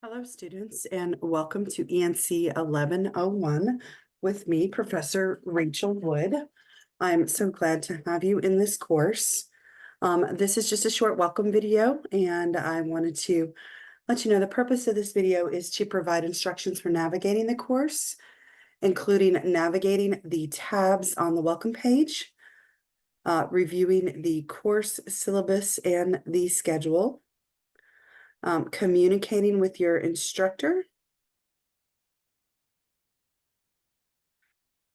Hello, students, and welcome to ENC 1101 with me, Professor Rachel Wood. I'm so glad to have you in this course. This is just a short welcome video, and I wanted to let you know the purpose of this video is to provide instructions for navigating the course, including navigating the tabs on the welcome page, reviewing the course syllabus and the schedule, communicating with your instructor,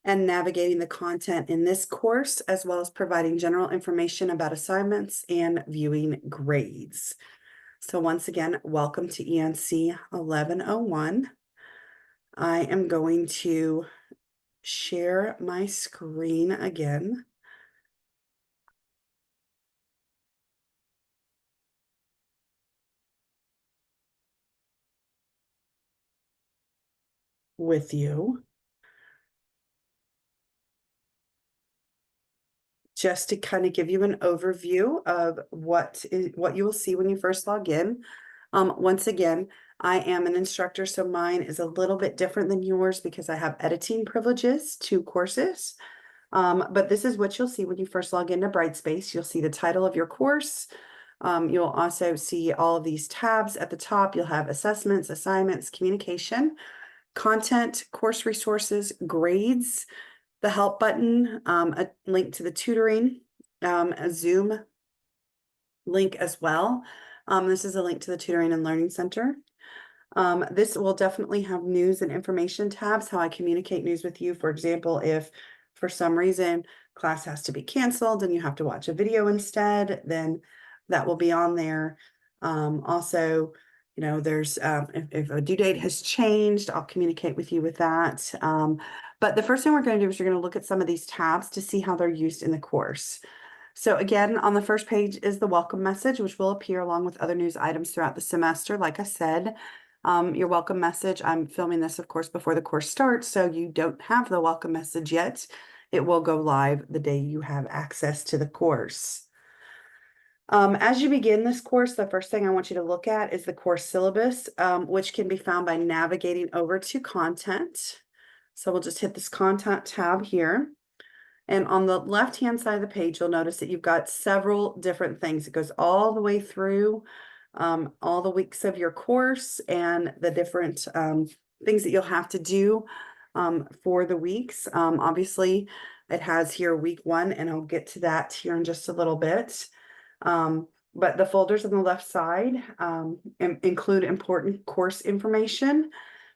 and navigating the content in this course, as well as providing general information about assignments and viewing grades. So once again, welcome to ENC 1101. I am going to share my screen again. With you, just to kind of give you an overview of what you will see when you first log in. Once again, I am an instructor, so mine is a little bit different than yours because I have editing privileges to courses. But this is what you'll see when you first log into Brightspace. You'll see the title of your course. You'll also see all of these tabs at the top. You'll have assessments, assignments, communication, content, course resources, grades, the help button, a link to the tutoring, a Zoom link as well. This is a link to the Tutoring and Learning Center. This will definitely have news and information tabs, how I communicate news with you. For example, if for some reason class has to be canceled and you have to watch a video instead, then that will be on there. Also, you know, there's if a due date has changed, I'll communicate with you with that. But the first thing we're going to do is we're going to look at some of these tabs to see how they're used in the course. So again, on the first page is the welcome message, which will appear along with other news items throughout the semester. Like I said, your welcome message, I'm filming this, of course, before the course starts, so you don't have the welcome message yet. It will go live the day you have access to the course. As you begin this course, the first thing I want you to look at is the course syllabus, which can be found by navigating over to content. So we'll just hit this content tab here. And on the left-hand side of the page, you'll notice that you've got several different things. It goes all the way through all the weeks of your course and the different things that you'll have to do for the weeks. Obviously, it has here week 1, and I'll get to that here in just a little bit. But the folders on the left side include important course information.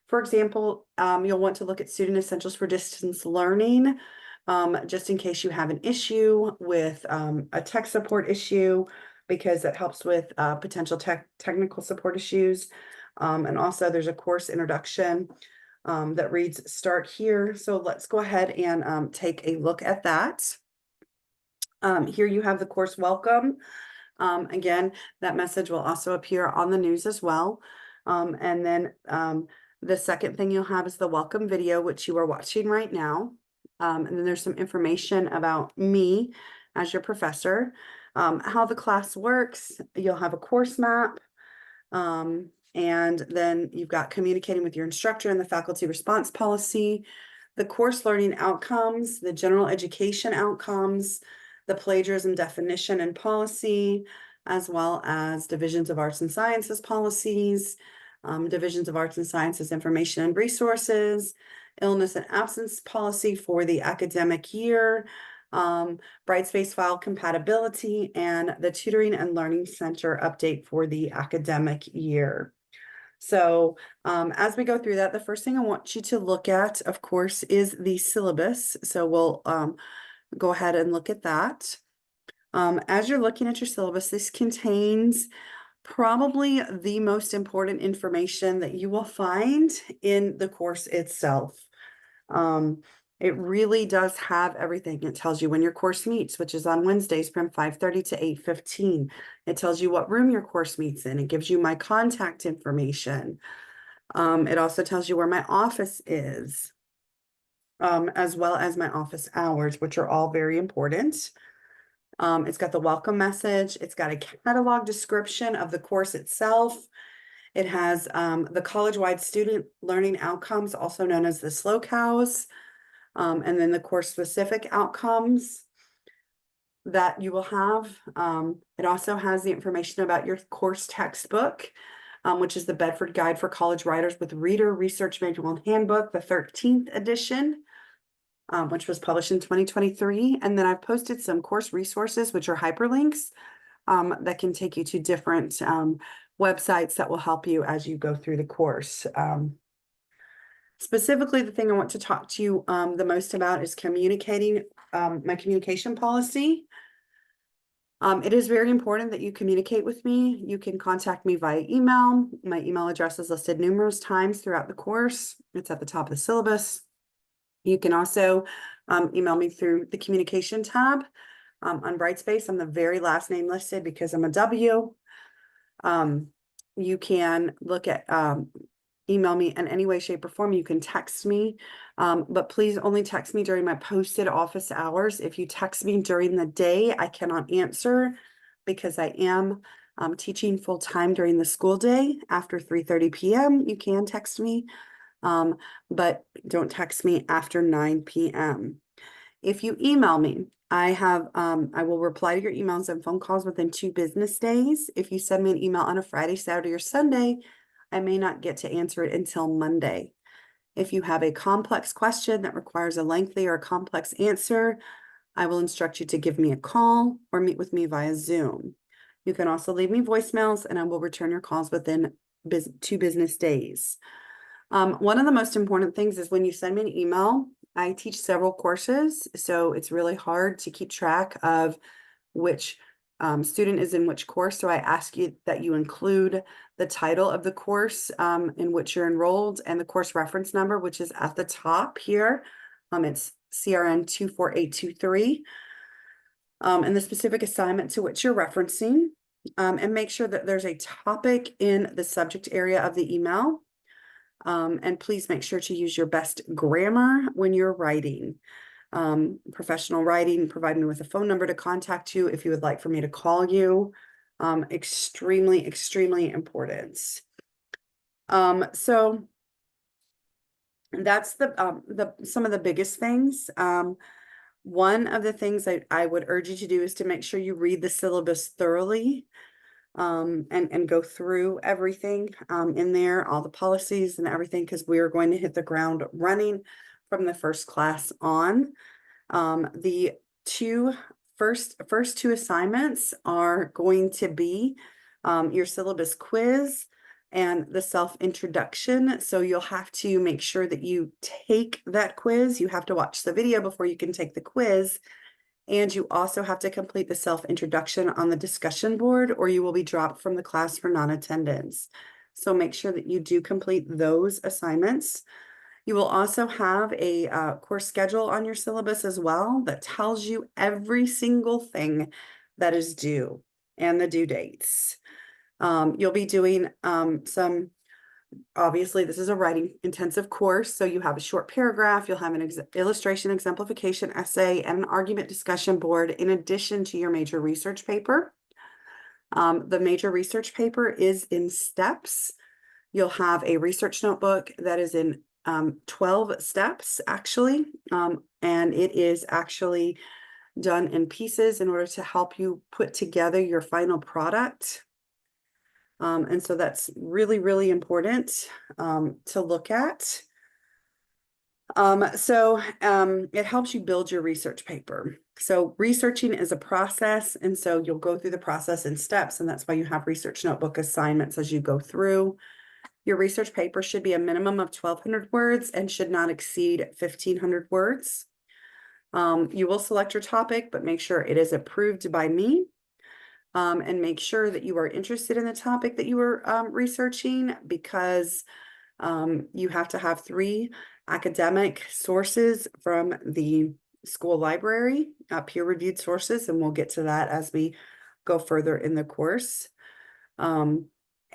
For example, you'll want to look at student essentials for distance learning, just in case you have an issue with a tech support issue, because that helps with potential technical support issues. And also there's a course introduction that reads start here. So let's go ahead and take a look at that. Here you have the course welcome. Again, that message will also appear on the news as well. And then the second thing you'll have is the welcome video, which you are watching right now. And then there's some information about me as your professor, how the class works. You'll have a course map. And then you've got communicating with your instructor and the faculty response policy, the course learning outcomes, the general education outcomes, the plagiarism definition and policy, as well as divisions of arts and sciences policies, divisions of arts and sciences information and resources, illness and absence policy for the academic year, Brightspace file compatibility, and the Tutoring and Learning Center update for the academic year. So as we go through that, the first thing I want you to look at, of course, is the syllabus. So we'll go ahead and look at that. As you're looking at your syllabus, this contains probably the most important information that you will find in the course itself. It really does have everything. It tells you when your course meets, which is on Wednesdays from 5:30 to 8:15. It tells you what room your course meets in. It gives you my contact information. It also tells you where my office is, as well as my office hours, which are all very important. It's got the welcome message. It's got a catalog description of the course itself. It has the college-wide student learning outcomes, also known as the SLO cows, and then the course-specific outcomes that you will have. It also has the information about your course textbook, which is the Bedford Guide for College Writers with Reader, Research Manual, and Handbook, the 13th edition, which was published in 2023. And then I've posted some course resources, which are hyperlinks that can take you to different websites that will help you as you go through the course. Specifically, the thing I want to talk to you the most about is communicating, my communication policy. It is very important that you communicate with me. You can contact me via email. My email address is listed numerous times throughout the course. It's at the top of the syllabus. You can also email me through the communication tab on Brightspace. I'm the very last name listed because I'm a W. You can look at email me in any way, shape, or form. You can text me, but please only text me during my posted office hours. If you text me during the day, I cannot answer because I am teaching full-time during the school day. After 3:30 p.m., you can text me, but don't text me after 9 p.m. If you email me, I will reply to your emails and phone calls within 2 business days. If you send me an email on a Friday, Saturday, or Sunday, I may not get to answer it until Monday. If you have a complex question that requires a lengthy or complex answer, I will instruct you to give me a call or meet with me via Zoom. You can also leave me voicemails and I will return your calls within 2 business days. One of the most important things is when you send me an email, I teach several courses, so it's really hard to keep track of which student is in which course. So I ask you that you include the title of the course in which you're enrolled and the course reference number, which is at the top here. It's CRN 24823, and the specific assignment to which you're referencing, and make sure that there's a topic in the subject area of the email. And please make sure to use your best grammar when you're writing. Professional writing, provide me with a phone number to contact you if you would like for me to call you. Extremely, extremely important. So that's some of the biggest things. One of the things I would urge you to do is to make sure you read the syllabus thoroughly. And go through everything in there, all the policies and everything, because we are going to hit the ground running from the first class on. The first 2 assignments are going to be your syllabus quiz and the self-introduction. So you'll have to make sure that you take that quiz. You have to watch the video before you can take the quiz. And you also have to complete the self-introduction on the discussion board or you will be dropped from the class for non-attendance. So make sure that you do complete those assignments. You will also have a course schedule on your syllabus as well that tells you every single thing that is due and the due dates. You'll be doing obviously, this is a writing intensive course, so you have a short paragraph, you'll have an illustration exemplification essay, and an argument discussion board in addition to your major research paper. The major research paper is in steps. You'll have a research notebook that is in 12 steps, actually, and it is actually done in pieces in order to help you put together your final product. And so that's really, really important to look at. It helps you build your research paper. So researching is a process, and so you'll go through the process in steps, and that's why you have research notebook assignments as you go through. Your research paper should be a minimum of 1,200 words and should not exceed 1,500 words. You will select your topic, but make sure it is approved by me. And make sure that you are interested in the topic that you are researching, because you have to have 3 academic sources from the school library, peer-reviewed sources, and we'll get to that as we go further in the course.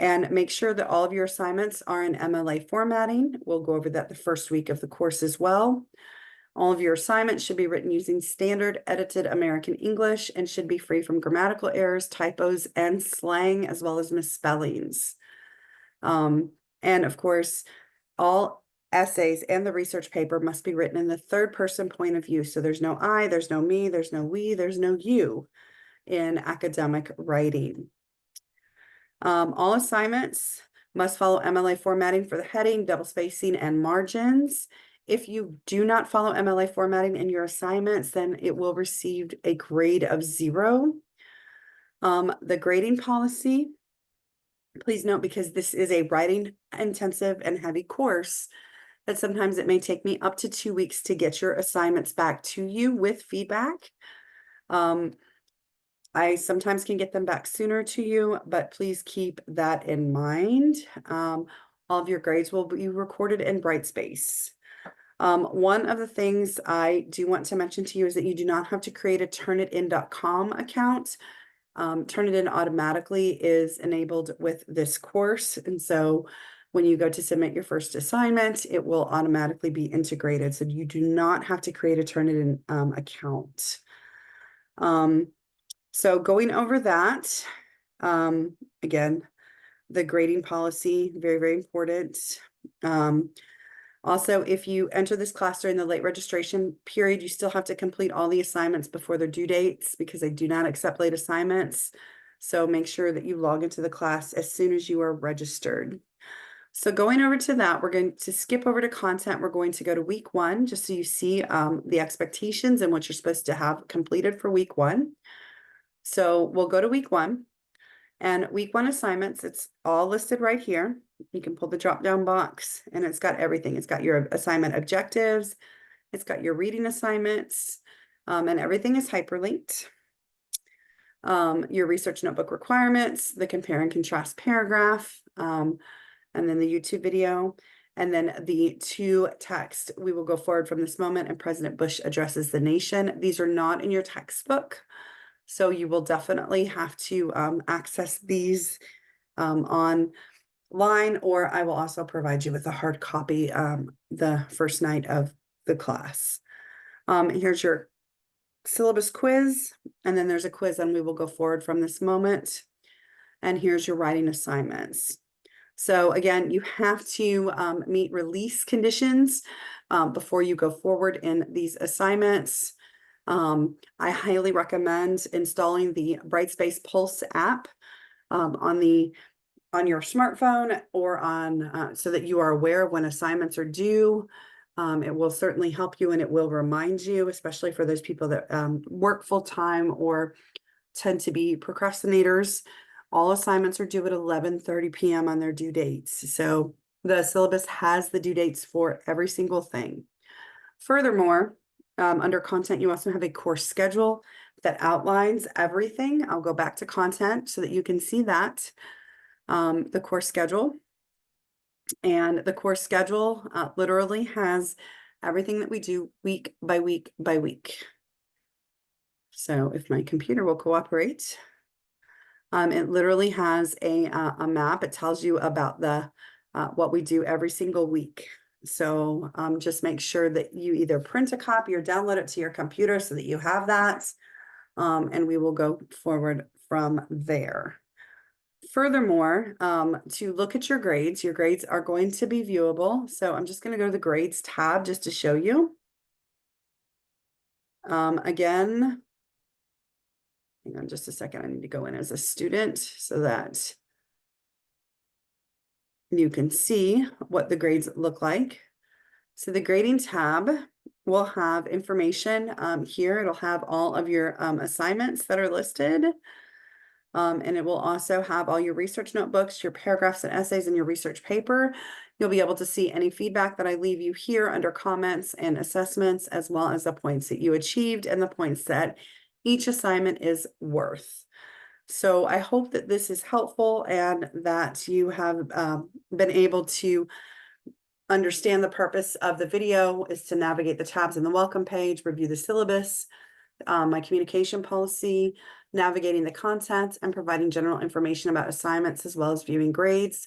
And make sure that all of your assignments are in MLA formatting. We'll go over that the first week of the course as well. All of your assignments should be written using standard edited American English and should be free from grammatical errors, typos, and slang, as well as misspellings. And of course, all essays and the research paper must be written in the third person point of view. So there's no I, there's no me, there's no we, there's no you in academic writing. All assignments must follow MLA formatting for the heading, double spacing, and margins. If you do not follow MLA formatting in your assignments, then it will receive a grade of 0. The grading policy, please note, because this is a writing intensive and heavy course, that sometimes it may take me up to 2 weeks to get your assignments back to you with feedback. I sometimes can get them back sooner to you, but please keep that in mind. All of your grades will be recorded in Brightspace. One of the things I do want to mention to you is that you do not have to create a turnitin.com account. Turnitin automatically is enabled with this course. And so when you go to submit your first assignment, it will automatically be integrated. So you do not have to create a Turnitin account. So going over that, again, the grading policy, very, very important. Also, if you enter this class during the late registration period, you still have to complete all the assignments before their due dates because they do not accept late assignments. So make sure that you log into the class as soon as you are registered. So going over to that, we're going to skip over to content. We're going to go to week 1, just so you see the expectations and what you're supposed to have completed for week 1. So we'll go to week 1. And week 1 assignments, it's all listed right here. You can pull the drop down box and it's got everything. It's got your assignment objectives. It's got your reading assignments, and everything is hyperlinked. Your research notebook requirements, the compare and contrast paragraph, and then the YouTube video, and then the 2 text. We will go forward from this moment and President Bush addresses the nation. These are not in your textbook. So you will definitely have to access these online, or I will also provide you with a hard copy the first night of the class. Here's your syllabus quiz, and then there's a quiz, and we will go forward from this moment. And here's your writing assignments. So again, you have to meet release conditions before you go forward in these assignments. I highly recommend installing the Brightspace Pulse app on your smartphone or on so that you are aware when assignments are due. It will certainly help you and it will remind you, especially for those people that work full-time or tend to be procrastinators. All assignments are due at 11:30 p.m. on their due dates. So the syllabus has the due dates for every single thing. Furthermore, under content, you also have a course schedule that outlines everything. I'll go back to content so that you can see that, the course schedule. And the course schedule literally has everything that we do week by week by week. So if my computer will cooperate, it literally has a map. It tells you about the what we do every single week. So just make sure that you either print a copy or download it to your computer so that you have that. And we will go forward from there. Furthermore, to look at your grades are going to be viewable. So I'm just going to go to the grades tab just to show you. Again, hang on just a second. I need to go in as a student so that you can see what the grades look like. So the grading tab will have information here. It'll have all of your assignments that are listed. And it will also have all your research notebooks, your paragraphs and essays, and your research paper. You'll be able to see any feedback that I leave you here under comments and assessments, as well as the points that you achieved and the points that each assignment is worth. So I hope that this is helpful and that you have been able to understand the purpose of the video is to navigate the tabs in the welcome page, review the syllabus, my communication policy, navigating the content, and providing general information about assignments as well as viewing grades.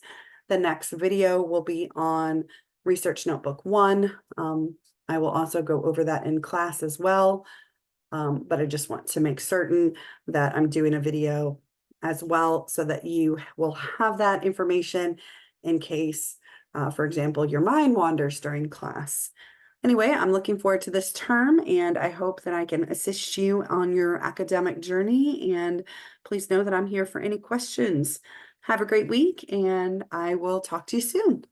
The next video will be on Research Notebook 1. I will also go over that in class as well, but I just want to make certain that I'm doing a video as well so that you will have that information in case, for example, your mind wanders during class. Anyway, I'm looking forward to this term, and I hope that I can assist you on your academic journey. And please know that I'm here for any questions. Have a great week, and I will talk to you soon.